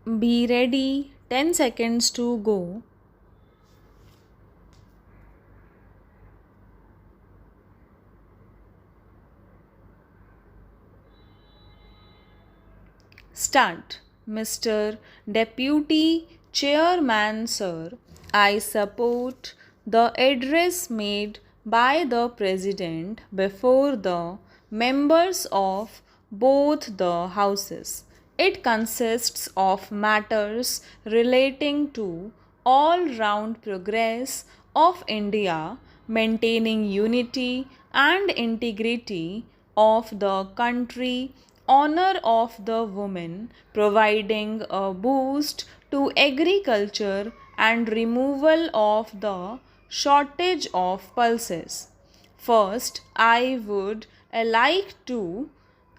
Be ready, 10 seconds to go. Start. Mr. Deputy Chairman, sir, I support the address made by the President before the members of both the houses. It consists of matters relating to all round progress of India, maintaining unity and integrity of the country, honor of the woman, providing a boost to agriculture and removal of the shortage of pulses. First, I would like to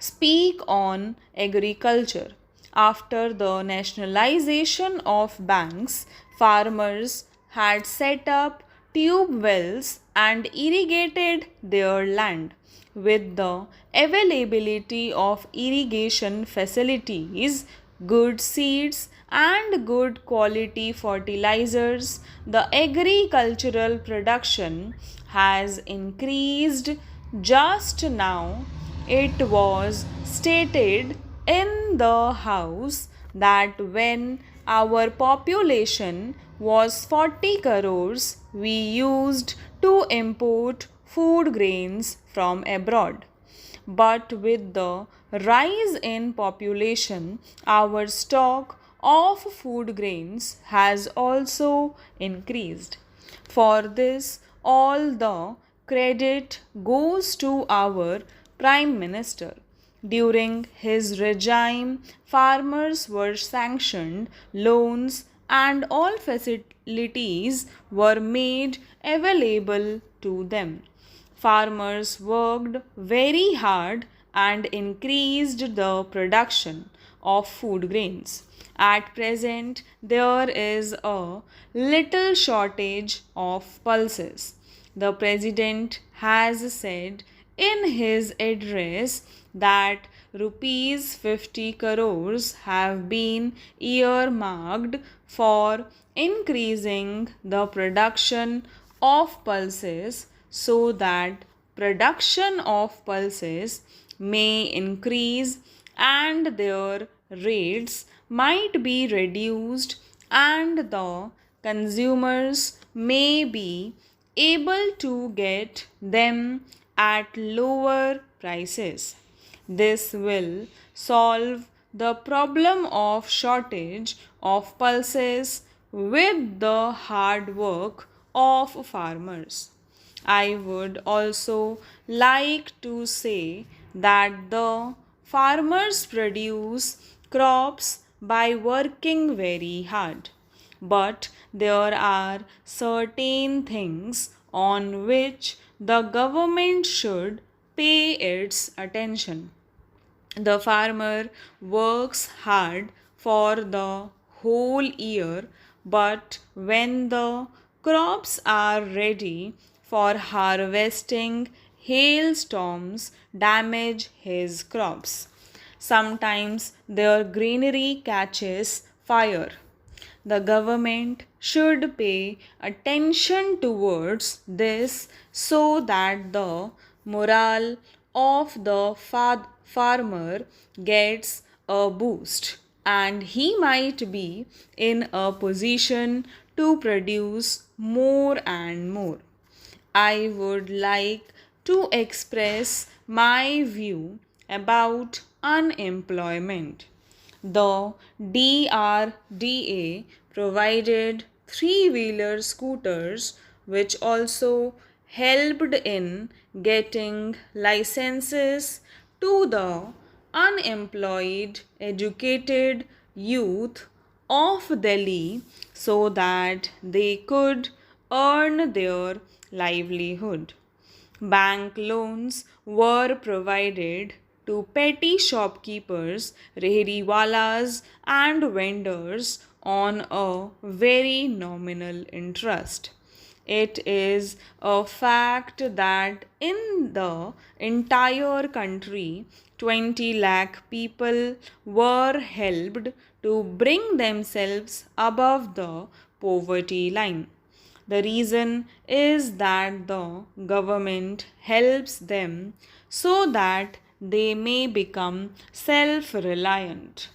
speak on agriculture. After the nationalization of banks, farmers had set up tube wells and irrigated their land. With the availability of irrigation facilities, good seeds, and good quality fertilizers, the agricultural production has increased. Just now, it was stated in the House that when our population was 40 crores, we used to import food grains from abroad. But with the rise in population, our stock of food grains has also increased. For this, all the credit goes to our Prime Minister. During his regime, farmers were sanctioned loans and all facilities were made available to them. Farmers worked very hard and increased the production of food grains. At present, there is a little shortage of pulses. The President has said in his address that rupees 50 crores have been earmarked for increasing the production of pulses so that production of pulses may increase and their rates might be reduced and the consumers may be able to get them at lower prices. This will solve the problem of shortage of pulses with the hard work of farmers. I would also like to say that the farmers produce crops by working very hard. But there are certain things on which the government should pay its attention. The farmer works hard for the whole year, but when the crops are ready for harvesting, hailstorms damage his crops. Sometimes their greenery catches fire. The government should pay attention towards this so that the morale of the farmer gets a boost and he might be in a position to produce more and more. I would like to express my view about unemployment. The DRDA provided three-wheeler scooters which also helped in getting licenses to the unemployed educated youth of Delhi so that they could earn their livelihood. Bank loans were provided to petty shopkeepers, rehriwalas, and vendors on a very nominal interest. It is a fact that in the entire country, 20 lakh people were helped to bring themselves above the poverty line. The reason is that the government helps them so that they may become self reliant.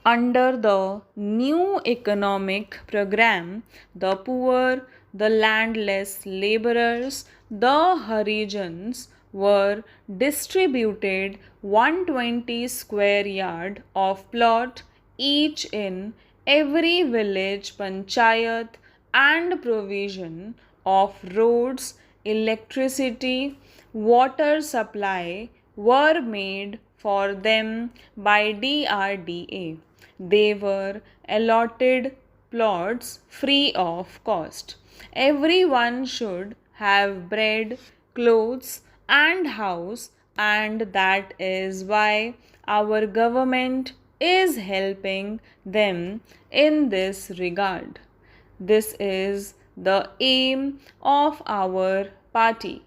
Under the new economic program, the poor, the landless laborers, the Harijans were distributed 120 square yard of plot each in every village panchayat and provision of roads, electricity, water supply were made for them by DRDA. They were allotted plots free of cost. Everyone should have bread, clothes, and house, and that is why our government is helping them in this regard. This is the aim of our party.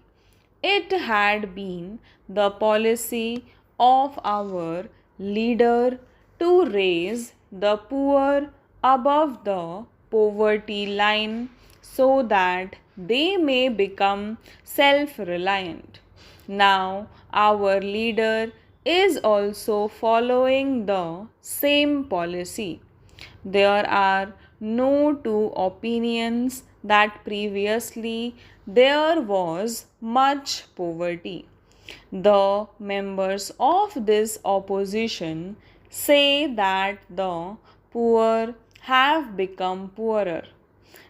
It had been the policy of our leader to raise the poor above the poverty line so that they may become self reliant. Now, our leader is also following the same policy. There are no two opinions that previously there was much poverty. The members of this opposition say that the poor have become poorer.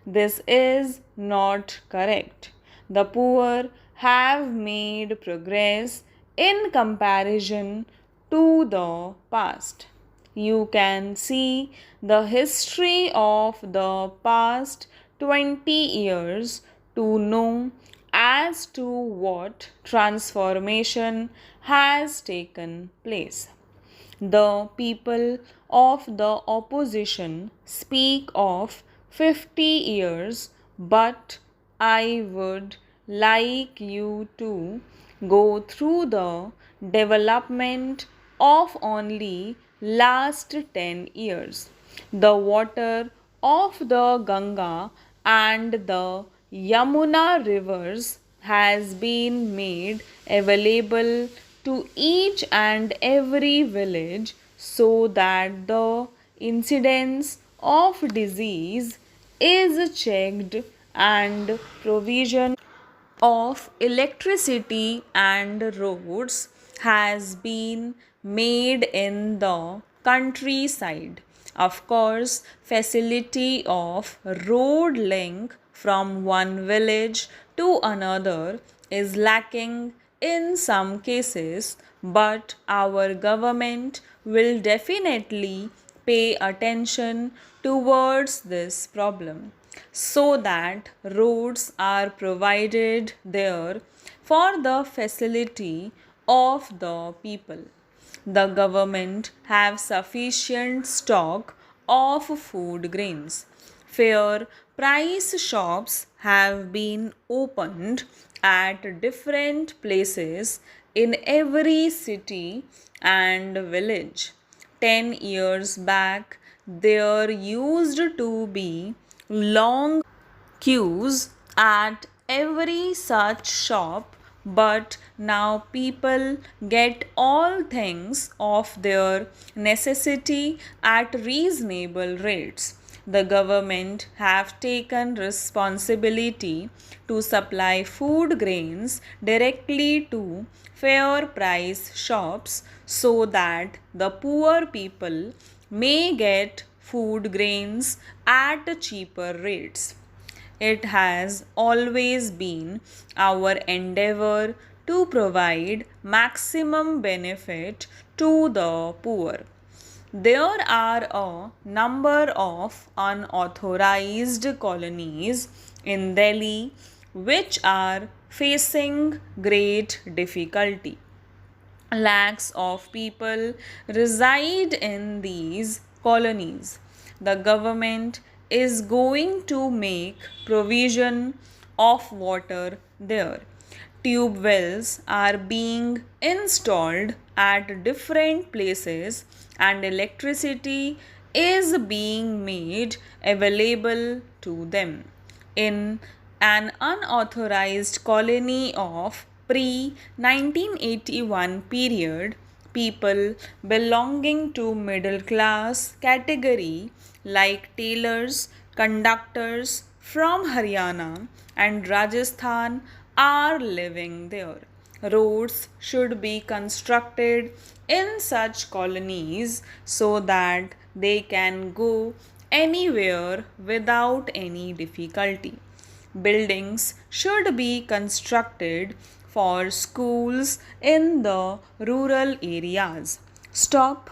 This is not correct. The poor have made progress in comparison to the past. You can see the history of the past 20 years to know as to what transformation has taken place. The people of the opposition speak of 50 years, but I would like you to go through the development of only last 10 years. The water of the Ganga and the Yamuna rivers has been made available to each and every village so that the incidence of disease is checked and provision of electricity and roads has been made in the countryside. Of course, facility of road link from one village to another is lacking in some cases, but our government will definitely pay attention towards this problem so that roads are provided there for the facility of the people. The government have sufficient stock of food grains. Fair price shops have been opened at different places in every city and village. 10 years back, there used to be long queues at every such shop, but now people get all things of their necessity at reasonable rates. The government have taken responsibility to supply food grains directly to fair price shops so that the poor people may get food grains at cheaper rates. It has always been our endeavor to provide maximum benefit to the poor. There are a number of unauthorized colonies in Delhi which are facing great difficulty. Lakhs of people reside in these colonies. The government is going to make provision of water there. Tube wells are being installed at different places and electricity is being made available to them. In an unauthorized colony of pre 1981 period, people belonging to middle class category like tailors, conductors from Haryana and Rajasthan are living there. Roads should be constructed in such colonies so that they can go anywhere without any difficulty. Buildings should be constructed for schools in the rural areas. Stop.